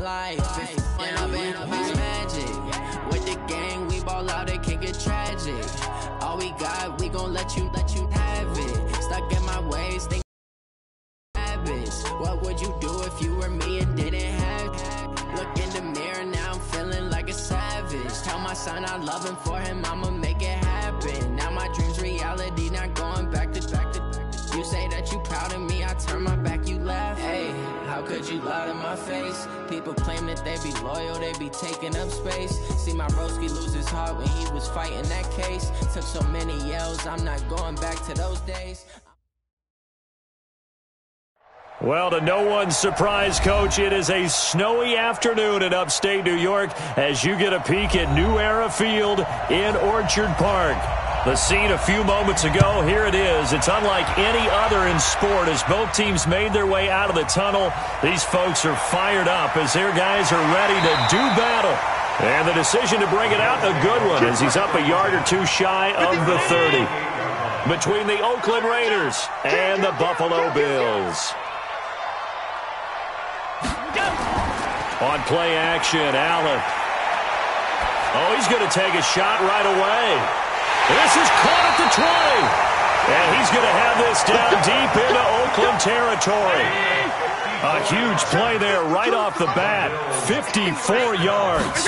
life. And I've been magic. With the gang, we ball out, it can get tragic. All we got, we gon' let you have it. Stuck in my ways, think habits. What would you do if you were me and didn't have it? Look in the mirror, now I'm feeling like a savage. Tell my son I love him, for him I'ma make it happen. Now my dream's reality, not going back to. You say that you proud of me, I turn my back, you laugh. Hey, how could you lie to my face? People claim that they be loyal, they be taking up space. See my broski lose his heart when he was fighting that case. Took so many yells, I'm not going back to those days. Well, to no one's surprise, Coach, it is a snowy afternoon in upstate New York as you get a peek at New Era Field in Orchard Park. The scene a few moments ago, here it is. It's unlike any other in sport as both teams made their way out of the tunnel. These folks are fired up as their guys are ready to do battle. And the decision to bring it out, a good one, as he's up a yard or two shy of the 30. Between the Oakland Raiders and the Buffalo Bills. On play action, Allen. Oh, he's going to take a shot right away. This is caught at the 20. And he's going to have this down deep into Oakland territory. A huge play there right off the bat. 54 yards.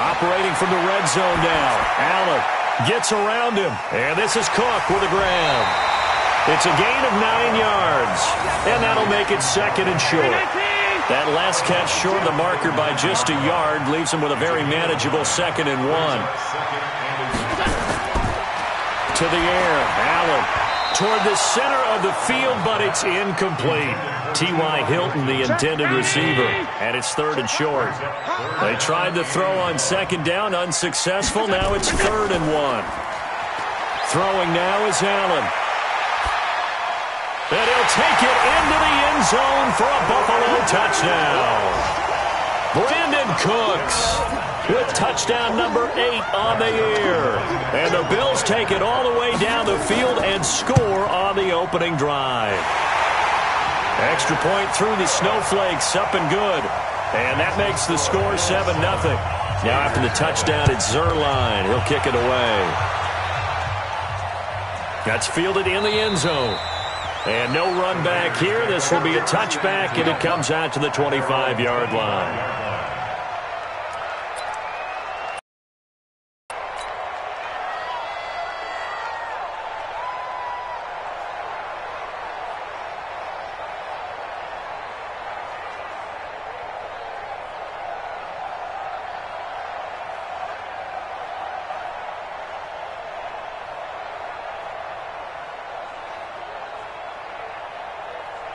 Operating from the red zone now. Allen gets around him. And this is Cook with a grab. It's a gain of 9 yards. And that'll make it second and short. That last catch short of the marker by just a yard leaves him with a very manageable 2nd and 1. To the air, Allen toward the center of the field, but it's incomplete. T.Y. Hilton, the intended receiver, and it's 3rd and short. They tried to throw on 2nd down, unsuccessful. Now it's 3rd and 1. Throwing now is Allen. And he'll take it into the end zone for a Buffalo touchdown. Brandon Cooks with touchdown number 8 on the year. And the Bills take it all the way down the field and score on the opening drive. Extra point through the snowflakes, up and good. And that makes the score 7-0. Now after the touchdown, it's Zuerlein. He'll kick it away. That's fielded in the end zone. And no run back here. This will be a touchback, and it comes out to the 25-yard line.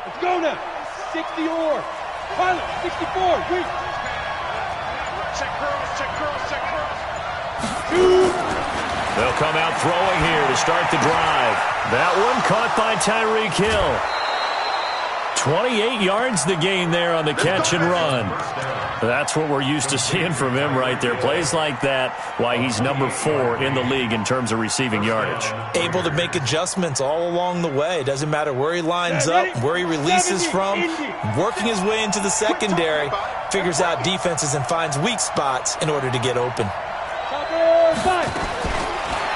Let's go now. 60 or. Pilot, 64. Wait. Check cross. They'll come out throwing here to start the drive. That one caught by Tyreek Hill. 28 yards the gain there on the catch and run. That's what we're used to seeing from him right there. Plays like that, why he's number 4 in the league in terms of receiving yardage. Able to make adjustments all along the way. Doesn't matter where he lines up, where he releases from. Working his way into the secondary, figures out defenses and finds weak spots in order to get open.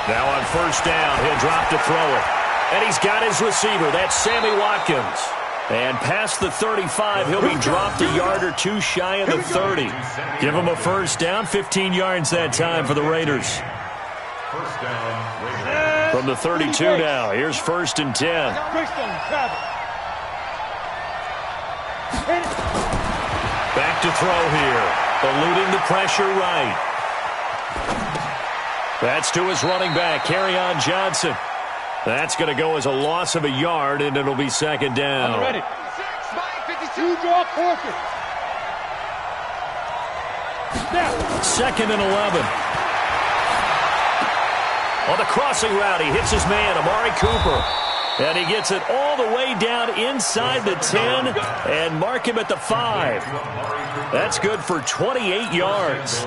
Now on 1st down, he'll drop to throw it. And he's got his receiver. That's Sammy Watkins. And past the 35, he'll be dropped a yard or two shy of the 30. Give him a 1st down, 15 yards that time for the Raiders. From the 32 now, here's 1st and 10. Back to throw here, eluding the pressure right. That's to his running back, Kerryon Johnson. That's going to go as a loss of a yard, and it'll be 2nd down. Ready. 52 draw quarter. 2nd and 11. On the crossing route, he hits his man, Amari Cooper. And he gets it all the way down inside the 10 and mark him at the 5. That's good for 28 yards.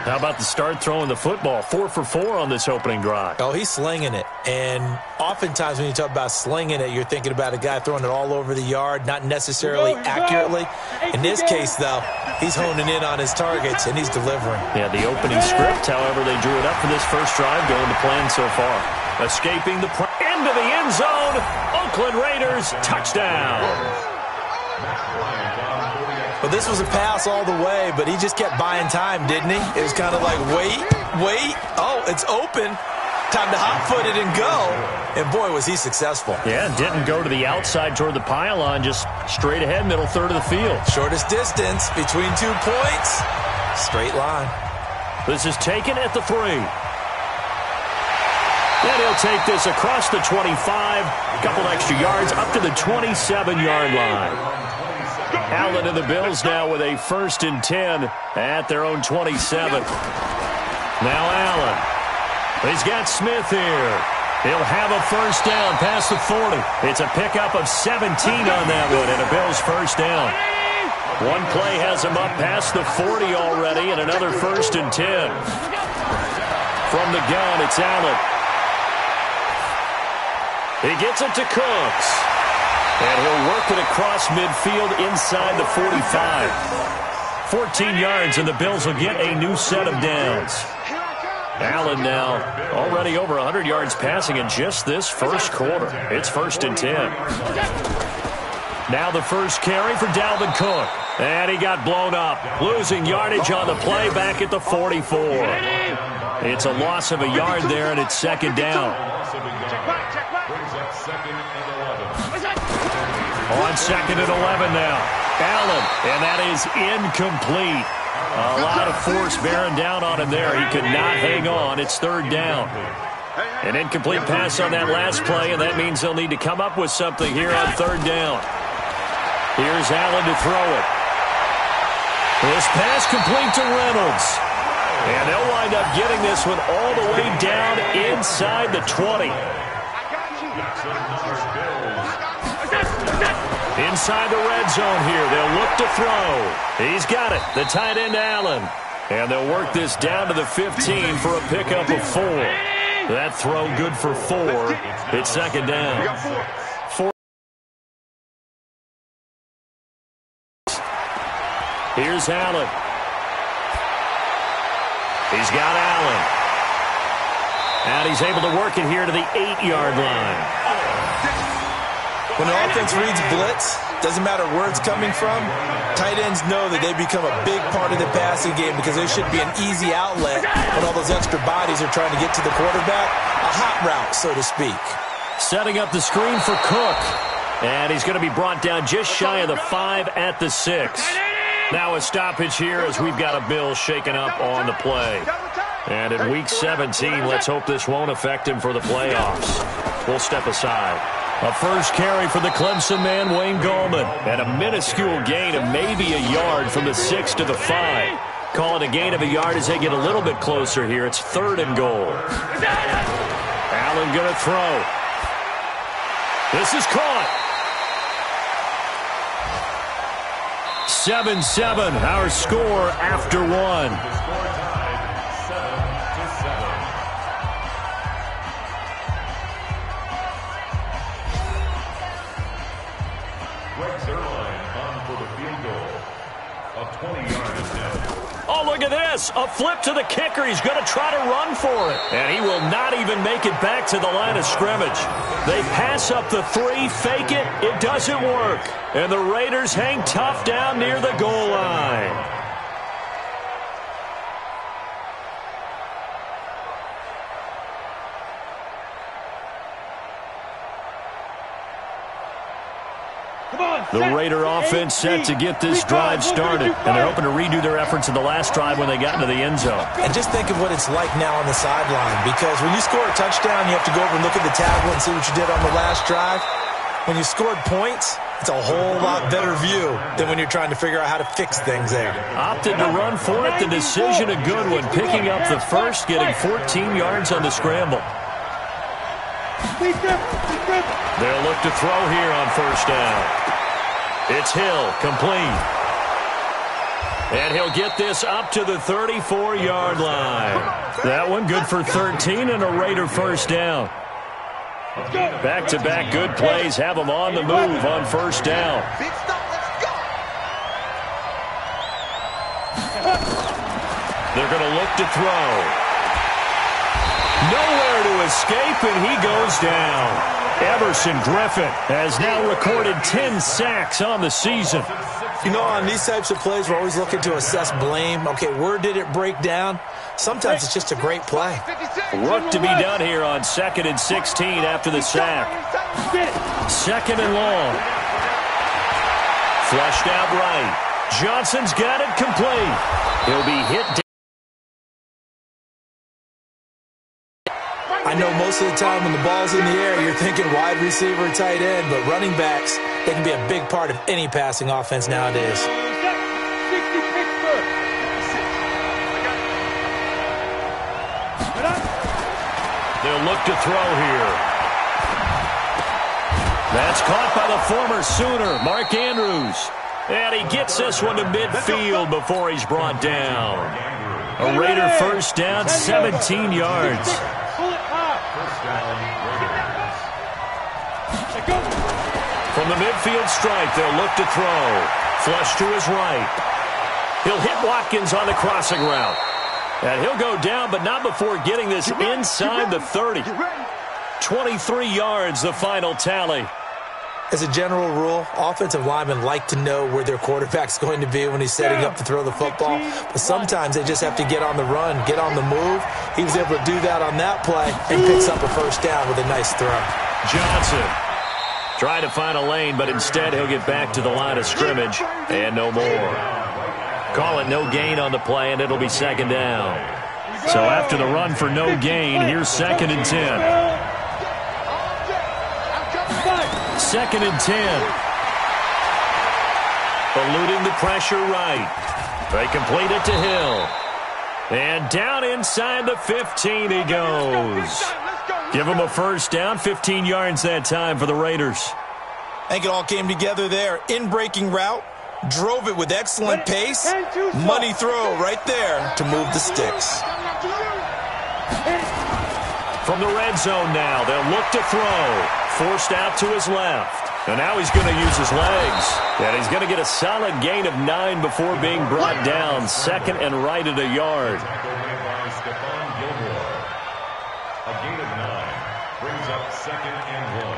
How about the start throwing the football? 4 for 4 on this opening drive. Oh, he's slinging it. And oftentimes when you talk about slinging it, you're thinking about a guy throwing it all over the yard, not necessarily accurately. In this case, though, he's honing in on his targets, and he's delivering. Yeah, the opening script, however, they drew it up for this first drive, going to plan so far. Escaping the into the end zone. Oakland Raiders, touchdown. Well, this was a pass all the way, but he just kept buying time, didn't he? It was kind of like, wait. Oh, it's open. Time to hot-foot it and go. And, boy, was he successful. Yeah, didn't go to the outside toward the pylon, just straight ahead, middle third of the field. Shortest distance between 2 points. Straight line. This is taken at the 3. And he'll take this across the 25, a couple extra yards, up to the 27-yard line. Allen and the Bills now with a 1st and 10 at their own 27. Now Allen. He's got Smith here. He'll have a first down past the 40. It's a pickup of 17 on that one and a Bills first down. One play has him up past the 40 already and another 1st and 10. From the gun, it's Allen. He gets it to Cooks. And he'll work it across midfield inside the 45. 14 yards, and the Bills will get a new set of downs. Allen now already over 100 yards passing in just this first quarter. It's 1st and 10. Now the first carry for Dalvin Cook. And he got blown up. Losing yardage on the play back at the 44. It's a loss of a yard there, and it's 2nd down. On 2nd and 11 now. Allen, and that is incomplete. A lot of force bearing down on him there. He could not hang on. It's 3rd down. An incomplete pass on that last play, and that means they'll need to come up with something here on 3rd down. Here's Allen to throw it. This pass complete to Reynolds. And they'll wind up getting this one all the way down inside the 20. Inside the red zone here. They'll look to throw. He's got it. The tight end, Allen. And they'll work this down to the 15 for a pickup of 4. That throw good for 4. It's 2nd down. 4. Here's Allen. He's got Allen. And he's able to work it here to the 8-yard line. When the offense reads blitz, doesn't matter where it's coming from, tight ends know that they become a big part of the passing game because there should be an easy outlet when all those extra bodies are trying to get to the quarterback. A hot route, so to speak. Setting up the screen for Cook. And he's going to be brought down just shy of the 5 at the 6. Now a stoppage here as we've got a Bill shaken up on the play. And in Week 17, let's hope this won't affect him for the playoffs. We'll step aside. A first carry for the Clemson man, Wayne Gallman. And a minuscule gain of maybe a yard from the 6 to the 5. Call it a gain of a yard as they get a little bit closer here. It's 3rd and goal. Allen going to throw. This is caught. 7-7, our score after 1. Oh, look at this. A flip to the kicker. He's going to try to run for it. And he will not even make it back to the line of scrimmage. They pass up the 3, fake it. It doesn't work. And the Raiders hang tough down near the goal line. The Raider offense set to get this drive started. And they're hoping to redo their efforts in the last drive when they got into the end zone. And just think of what it's like now on the sideline. Because when you score a touchdown, you have to go over and look at the tablet and see what you did on the last drive. When you scored points, it's a whole lot better view than when you're trying to figure out how to fix things there. Opted to run for it. The decision a good one. Picking up the first, getting 14 yards on the scramble. They'll look to throw here on first down. It's Hill, complete. And he'll get this up to the 34-yard line. That one good for 13 and a Raider first down. Back-to-back good plays have them on the move on first down. They're going to look to throw. Nowhere to escape, and he goes down. Everson Griffin has now recorded 10 sacks on the season. You know, on these types of plays, we're always looking to assess blame. Okay, where did it break down? Sometimes it's just a great play. Work to be done here on 2nd and 16 after the sack. 2nd and long. Flushed out right. Johnson's got it complete. He'll be hit down. I know most of the time when the ball's in the air, you're thinking wide receiver, tight end, but running backs, they can be a big part of any passing offense nowadays. They'll look to throw here. That's caught by the former Sooner, Mark Andrews. And he gets this one to midfield before he's brought down. A Raider first down, 17 yards. From the midfield stripe, they'll look to throw. Flush to his right. He'll hit Watkins on the crossing route. And he'll go down, but not before getting this inside the 30. 23 yards, the final tally. As a general rule, offensive linemen like to know where their quarterback's going to be when he's setting up to throw the football. But sometimes they just have to get on the run, get on the move. He was able to do that on that play and picks up a first down with a nice throw. Johnson trying to find a lane, but instead he'll get back to the line of scrimmage and no more. Call it no gain on the play, and it'll be 2nd down. So after the run for no gain, here's 2nd and 10. 2nd and 10. Eluding the pressure right. They complete it to Hill. And down inside the 15 he goes. Give him a first down, 15 yards that time for the Raiders. I think it all came together there. In-breaking route, drove it with excellent pace. Money throw right there to move the sticks. From the red zone now, they'll look to throw. Forced out to his left. And now he's going to use his legs. And he's going to get a solid gain of 9 before being brought down. 2nd and right at a yard. A gain of 9 brings up 2nd and 1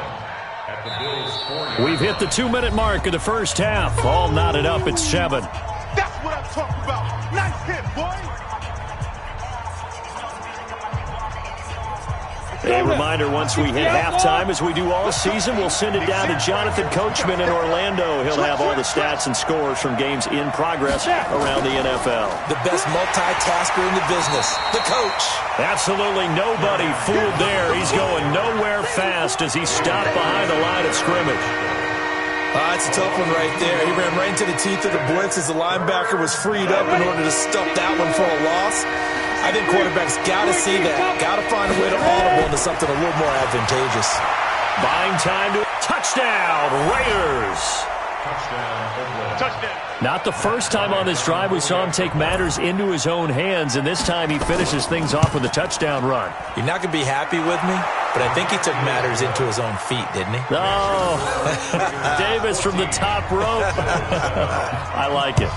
at the Bills' 4-yard. We've hit the 2-minute mark of the first half. All knotted up at 7. That's what I'm talking about. Nice hit, boy. A reminder, once we hit halftime, as we do all season, we'll send it down to Jonathan Coachman in Orlando. He'll have all the stats and scores from games in progress around the NFL. The best multitasker in the business, the coach. Absolutely nobody fooled there. He's going nowhere fast as he stopped behind the line of scrimmage. That's a tough one right there. He ran right into the teeth of the blitz as the linebacker was freed up in order to stuff that one for a loss. I think quarterbacks got to see that. Got to find a way to audible into something a little more advantageous. Buying time to touchdown, Raiders. Touchdown. Not the first time on this drive we saw him take matters into his own hands, and this time he finishes things off with a touchdown run. You're not going to be happy with me, but I think he took matters into his own feet, didn't he? Oh, Davis from the top rope. I like it.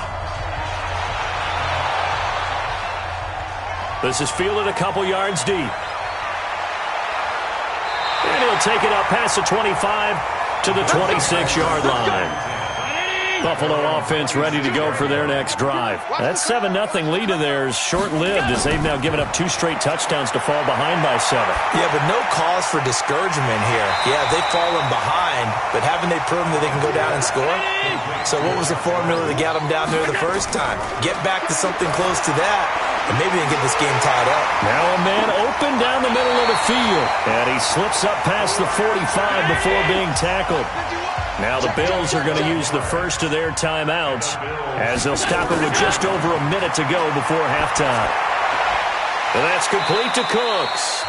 This is fielded a couple yards deep. And he'll take it up past the 25 to the 26-yard line. Buffalo offense ready to go for their next drive. That 7-0 lead of theirs short-lived as they've now given up 2 straight touchdowns to fall behind by 7. Yeah, but no cause for discouragement here. Yeah, they've fallen behind, but haven't they proven that they can go down and score? So what was the formula that got them down there the first time? Get back to something close to that, and maybe they can get this game tied up. Now a man open down the middle of the field, and he slips up past the 45 before being tackled. Now the Bills are going to use the first of their timeouts as they'll stop it with just over a minute to go before halftime. And that's complete to Cooks.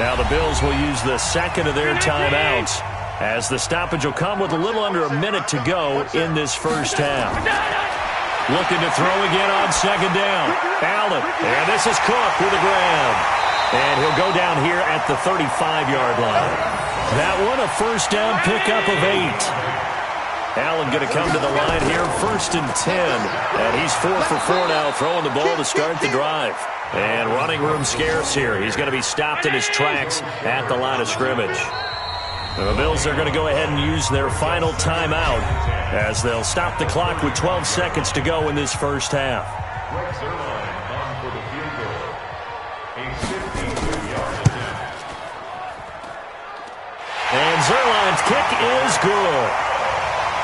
Now the Bills will use the second of their timeouts as the stoppage will come with a little under a minute to go in this first half. Looking to throw again on second down. Allen, and this is Cook with a grab. And he'll go down here at the 35-yard line. That one a first down pickup of 8. Allen going to come to the line here, 1st and 10. And he's 4 for 4 now, throwing the ball to start the drive. And running room scarce here. He's going to be stopped in his tracks at the line of scrimmage. The Bills are going to go ahead and use their final timeout as they'll stop the clock with 12 seconds to go in this first half. Greg Zuerlein on for the field goal. A 52-yard attempt. And Zuerlein's kick is good.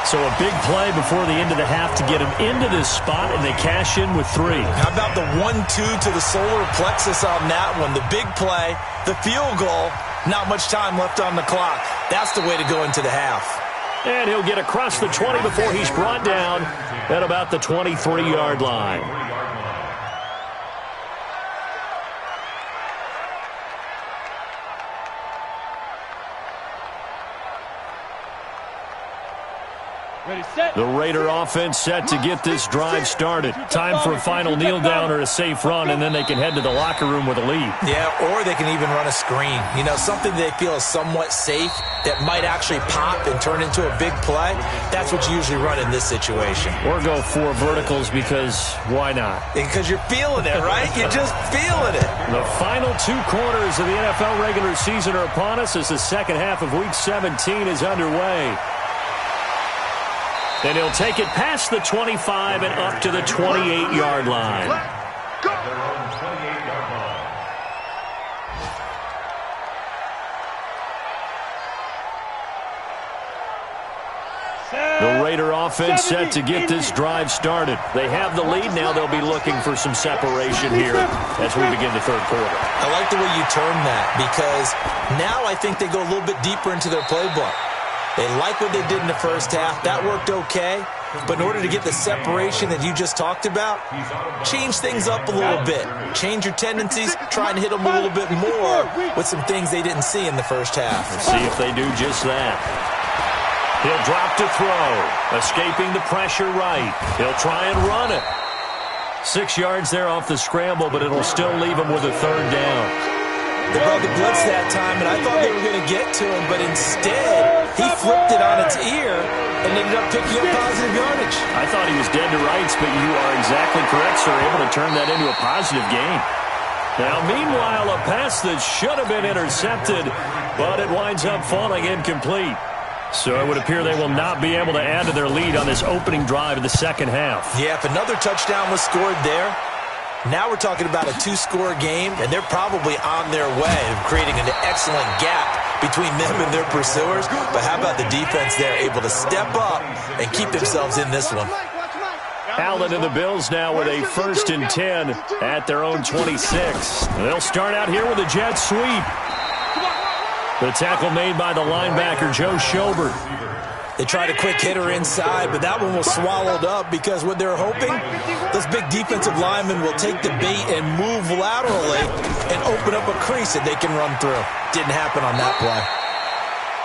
So a big play before the end of the half to get him into this spot, and they cash in with 3. How about the 1-2 to the solar plexus on that one? The big play, the field goal, not much time left on the clock. That's the way to go into the half. And he'll get across the 20 before he's brought down at about the 23-yard line. The Raider offense set to get this drive started. Time for a final kneel down or a safe run, and then they can head to the locker room with a lead. Yeah, or they can even run a screen. You know, something they feel is somewhat safe that might actually pop and turn into a big play. That's what you usually run in this situation. Or go 4 verticals because why not? Because you're feeling it, right? You're just feeling it. The final 2 quarters of the NFL regular season are upon us as the second half of Week 17 is underway. And he'll take it past the 25 and up to the 28-yard line. At their own 28-yard line. The Raider offense set to get this drive started. They have the lead. Now they'll be looking for some separation here as we begin the third quarter. I like the way you term that because now I think they go a little bit deeper into their playbook. They like what they did in the first half. That worked okay. But in order to get the separation that you just talked about, change things up a little bit. Change your tendencies. Try and hit them a little bit more with some things they didn't see in the first half. Let's see if they do just that. He'll drop to throw. Escaping the pressure right. He'll try and run it. 6 yards there off the scramble, but it'll still leave him with a third down. They brought the blitz that time, and I thought they were going to get to him, but instead, he flipped it on its ear and ended up picking up positive yardage. I thought he was dead to rights, but you are exactly correct, sir, able to turn that into a positive gain. Now, meanwhile, a pass that should have been intercepted, but it winds up falling incomplete. So it would appear they will not be able to add to their lead on this opening drive of the second half. Yeah, if another touchdown was scored there, now we're talking about a 2-score game, and they're probably on their way of creating an excellent gap between them and their pursuers. But how about the defense there, able to step up and keep themselves in this one? Allen and the Bills now with a 1st and 10 at their own 26. They'll start out here with a jet sweep. The tackle made by the linebacker, Joe Schobert. They tried a quick hitter inside, but that one was swallowed up because what they're hoping, those big defensive linemen will take the bait and move laterally and open up a crease that they can run through. Didn't happen on that play.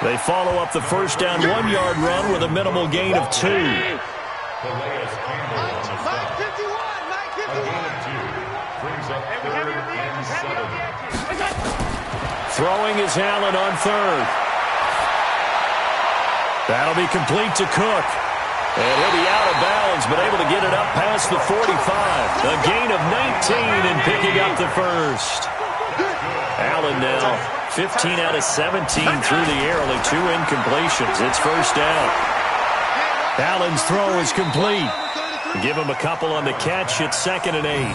They follow up the first down 1-yard run with a minimal gain of 2. Calais Campbell on the stop. A gain of 2 brings up 3rd and 7. Throwing is Allen on 3rd. That'll be complete to Cook. And he'll be out of bounds, but able to get it up past the 45. A gain of 19 and picking up the first. Allen now 15 out of 17 through the air, only 2 incompletions. It's first down. Allen's throw is complete. Give him a couple on the catch. It's 2nd and 8.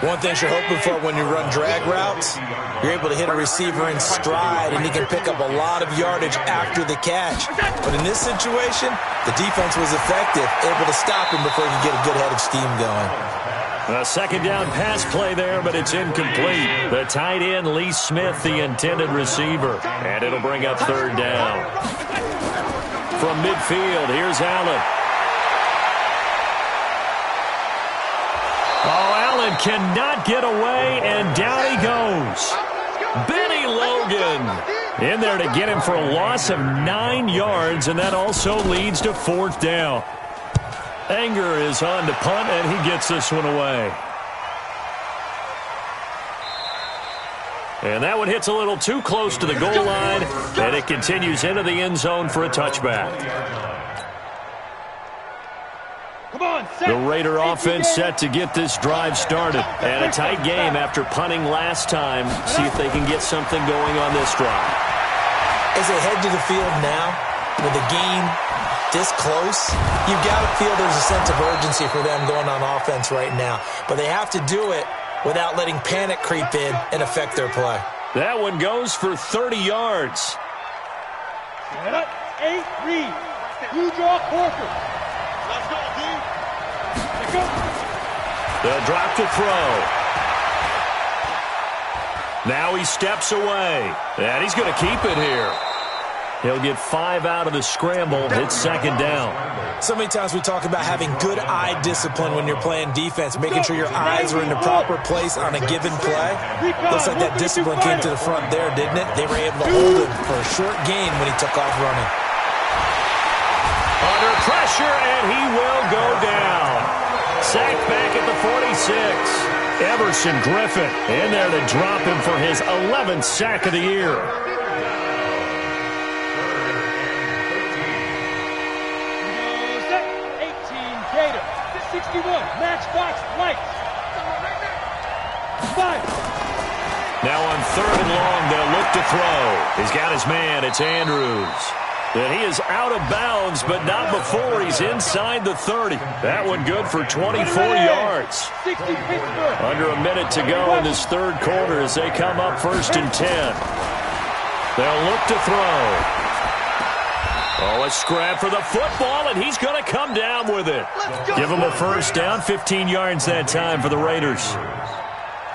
One thing you're hoping for when you run drag routes, you're able to hit a receiver in stride, and he can pick up a lot of yardage after the catch. But in this situation, the defense was effective, able to stop him before he could get a good head of steam going. A second down pass play there, but it's incomplete. The tight end, Lee Smith, the intended receiver. And it'll bring up 3rd down. From midfield, here's Allen. Allen cannot get away, and down he goes. Benny Logan in there to get him for a loss of 9 yards, and that also leads to 4th down. Anger is on to punt, and he gets this one away. And that one hits a little too close to the goal line, and it continues into the end zone for a touchback. The Raider offense set to get this drive started. And a tight game after punting last time. See if they can get something going on this drive. As they head to the field now, with the game this close, you've got to feel there's a sense of urgency for them going on offense right now. But they have to do it without letting panic creep in and affect their play. That one goes for 30 yards. 8, read. You draw Corker. Let's go, D. Let's go. They'll drop to throw. Now he steps away. And he's going to keep it here. He'll get 5 out of the scramble. It's second down. So many times we talk about having good eye discipline when you're playing defense, making sure your eyes are in the proper place on a given play. Looks like that discipline came to the front there, didn't it? They were able to hold him for a short gain when he took off running. Under pressure, and he will go down. Sacked back at the 46. Everson Griffin in there to drop him for his 11th sack of the year. 61, matchbox lights. 5. Now on 3rd and long, they'll look to throw. He's got his man. It's Andrews. And he is out of bounds, but not before he's inside the 30. That one good for 24 yards. Under a minute to go in this third quarter as they come up 1st and 10. They'll look to throw. Oh, a scrap for the football, and he's going to come down with it. Give him a first down, 15 yards that time for the Raiders.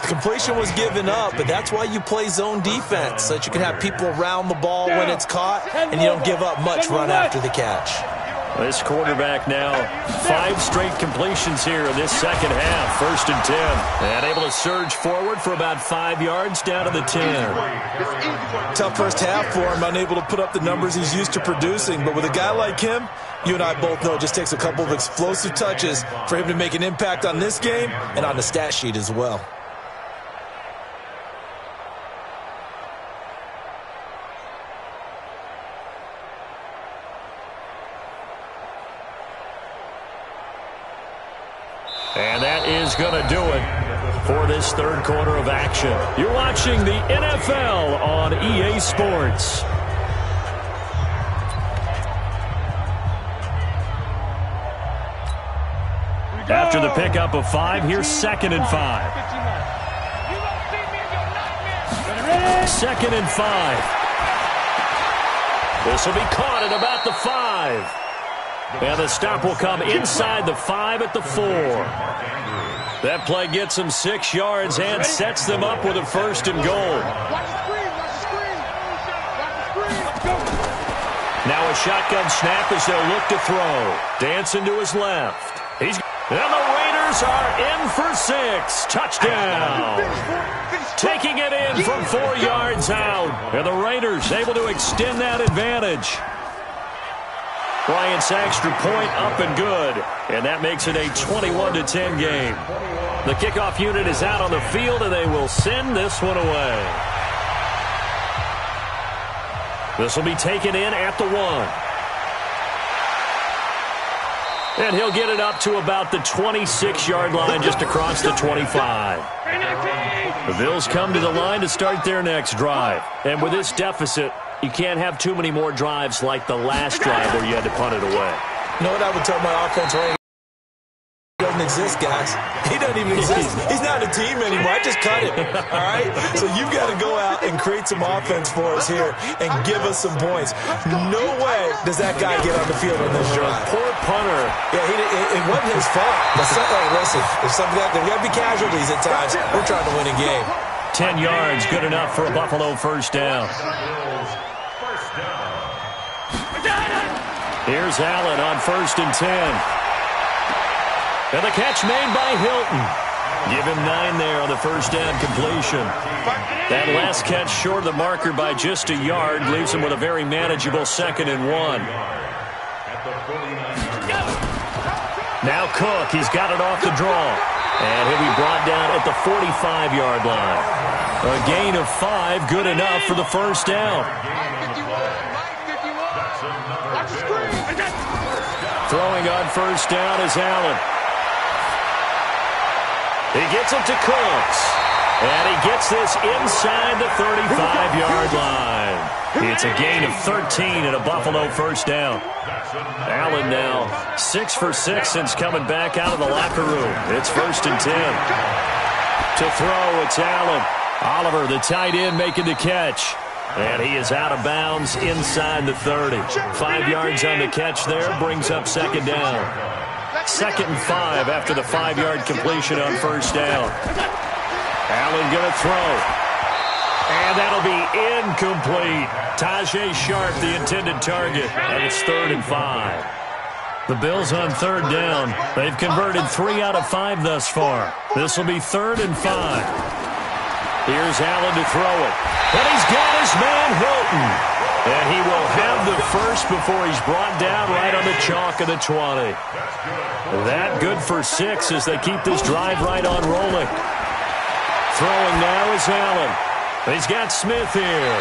The completion was given up, but that's why you play zone defense, so that you can have people around the ball when it's caught, and you don't give up much run after the catch. This quarterback now, 5 straight completions here in this second half, 1st and 10. And able to surge forward for about 5 yards down to the 10. Tough first half for him, unable to put up the numbers he's used to producing. But with a guy like him, you and I both know it just takes a couple of explosive touches for him to make an impact on this game and on the stat sheet as well. And that is going to do it for this third quarter of action. You're watching the NFL on EA Sports. After the pickup of 5, here's 2nd and 5. 2nd and 5. This will be caught at about the 5. And the stop will come inside the 5 at the 4. That play gets them 6 yards and sets them up with a 1st and goal. Now a shotgun snap as they'll look to throw. Dancing to his left. And the Raiders are in for 6. Touchdown. Taking it in from 4 yards out. And the Raiders able to extend that advantage. Bryant Saxter point up and good. And that makes it a 21-10 game. The kickoff unit is out on the field, and they will send this one away. This will be taken in at the 1. And he'll get it up to about the 26-yard line just across the 25. The Bills come to the line to start their next drive. And with this deficit, you can't have too many more drives like the last drive where you had to punt it away. You know what I would tell my offense right now? He doesn't exist, guys. He doesn't even exist. He's not a team anymore. I just cut him. All right? So you've got to go out and create some offense for us here and give us some points. No way does that guy get on the field on this drive. Poor punter. Yeah, it wasn't his fault. But listen, there's got to be casualties at times. We're trying to win a game. 10 yards, good enough for a Buffalo first down. Here's Allen on 1st and 10. And the catch made by Hilton. Give him 9 there on the first down completion. That last catch short of the marker by just a yard leaves him with a very manageable 2nd and 1. Now Cook, he's got it off the draw. And he'll be brought down at the 45-yard line. A gain of 5, good enough for the first down. Throwing on first down is Allen. He gets it to Cooks. And he gets this inside the 35-yard line. It's a gain of 13 and a Buffalo first down. Allen now 6 for 6 since coming back out of the locker room. It's 1st and 10. To throw, it's Allen. Oliver, the tight end, making the catch. And he is out of bounds inside the 30. 5 yards on the catch there, brings up second down. 2nd and 5 after the 5-yard completion on first down. Allen going to throw. And that'll be incomplete. Tajae Sharpe, the intended target, and it's 3rd and 5. The Bills on 3rd down. They've converted 3 out of 5 thus far. This will be 3rd and 5. Here's Allen to throw it. But he's got his man Hilton. And he will have the first before he's brought down right on the chalk of the 20. That good for 6 as they keep this drive right on rolling. Throwing now is Allen. He's got Smith here.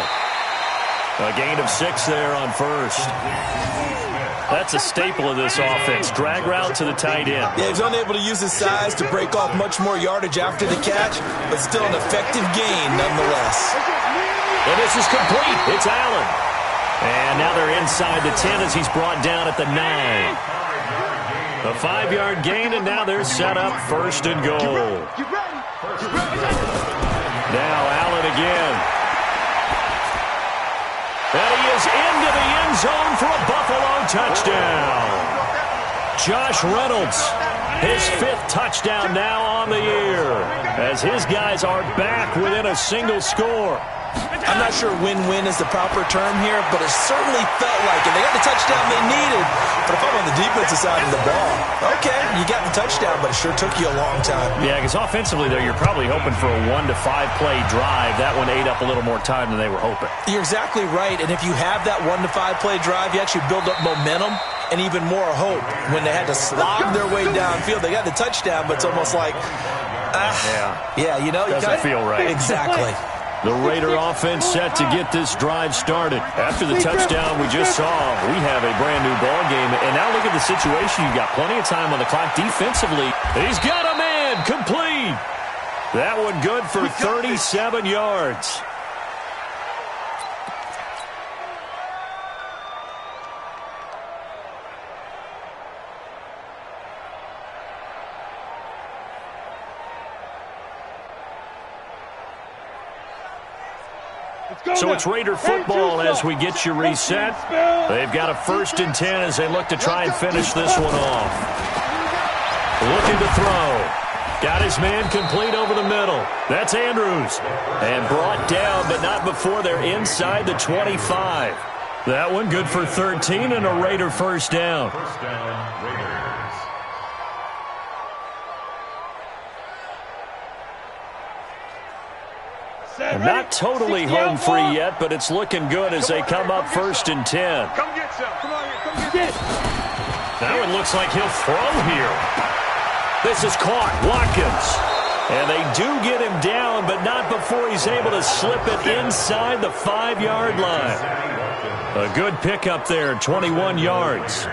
A gain of 6 there on first. That's a staple of this offense. Drag route to the tight end. Yeah, he's unable to use his size to break off much more yardage after the catch, but still an effective gain nonetheless. And this is complete. It's Allen. And now they're inside the 10 as he's brought down at the 9. A 5-yard gain, and now they're set up 1st and goal. Now Allen again. And he is into the end zone for a Buffalo touchdown. Josh Reynolds, his 5th touchdown now on the year, as his guys are back within a single score. I'm not sure win-win is the proper term here, but it certainly felt like it. They got the touchdown they needed, but if I'm on the defensive side of the ball, okay, you got the touchdown, but it sure took you a long time. Yeah, because offensively, though, you're probably hoping for a 1 to 5 play drive. That one ate up a little more time than they were hoping. You're exactly right, and if you have that 1 to 5 play drive, you actually build up momentum and even more hope. When they had to slog their way downfield, they got the touchdown, but it's almost like, yeah, you know, doesn't feel right. Exactly. The Raider offense set to get this drive started. After the touchdown we just saw, we have a brand-new ball game. And now look at the situation. You've got plenty of time on the clock defensively. He's got a man complete. That one good for 37 yards. So it's Raider football as we get you reset. They've got a 1st and 10 as they look to try and finish this one off. Looking to throw. Got his man complete over the middle. That's Andrews. And brought down, but not before they're inside the 25. That one good for 13 and a Raider first down. First down, Raiders. Not totally home free yet, but it's looking good as they come up 1st and 10. Come get some. Come on here. Come get it. Now it looks like he'll throw here. This is caught. Watkins. And they do get him down, but not before he's able to slip it inside the 5-yard line. A good pickup there, 21 yards.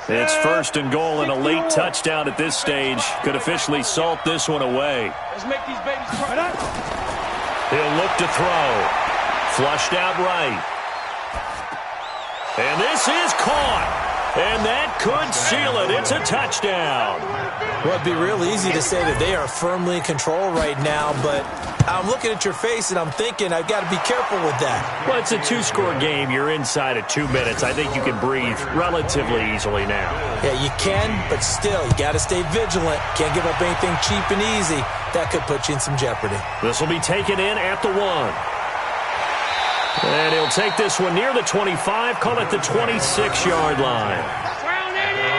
It's 1st and goal, and a late touchdown at this stage could officially salt this one away. Let's make these babies cry. He'll look to throw. Flushed out right. And this is caught. And that could seal it. It's a touchdown. Well, it'd be real easy to say that they are firmly in control right now, but I'm looking at your face and I'm thinking I've got to be careful with that. Well, it's a 2-score game. You're inside of 2 minutes. I think you can breathe relatively easily now. Yeah, you can, but still, you got to stay vigilant. Can't give up anything cheap and easy. That could put you in some jeopardy. This will be taken in at the 1. And he'll take this one near the 25, call it the 26-yard line.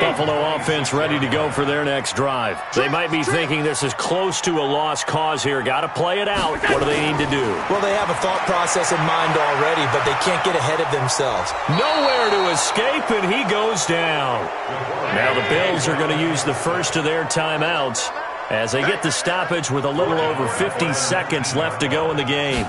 Buffalo offense ready to go for their next drive. They might be thinking this is close to a lost cause here. Got to play it out. What do they need to do? Well, they have a thought process in mind already, but they can't get ahead of themselves. Nowhere to escape, and he goes down. Now the Bills are going to use the first of their timeouts as they get the stoppage with a little over 50 seconds left to go in the game.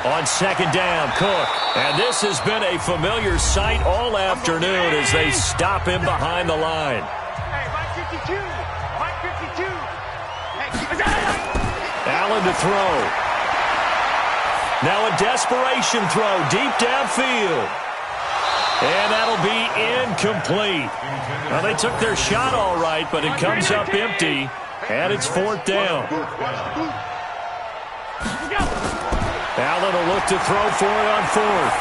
On second down, Cook. And this has been a familiar sight all afternoon as they stop him behind the line. Hey, Mike 52. Mike 52. Allen to throw. Now a desperation throw deep downfield. And that'll be incomplete. Well, they took their shot all right, but it comes up empty, and it's fourth down. Allen will look to throw for it on fourth.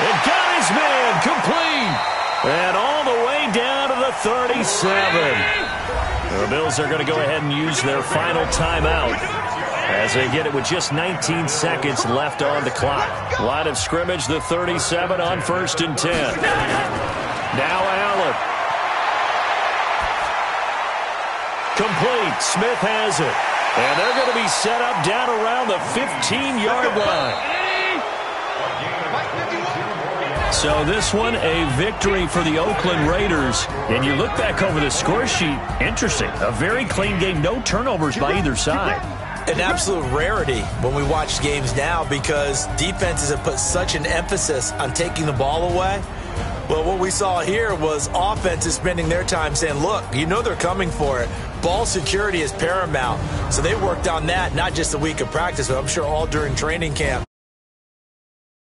And got his man complete. And all the way down to the 37. The Bills are going to go ahead and use their final timeout as they get it with just 19 seconds left on the clock. Line of scrimmage, the 37 on 1st and 10. Now Allen. Complete. Smith has it. And they're going to be set up down around the 15-yard line. So this one, a victory for the Oakland Raiders. And you look back over the score sheet, interesting. A very clean game, no turnovers by either side. An absolute rarity when we watch games now because defenses have put such an emphasis on taking the ball away. Well, what we saw here was offenses spending their time saying, look, you know they're coming for it. Ball security is paramount. So they worked on that, not just a week of practice, but I'm sure all during training camp.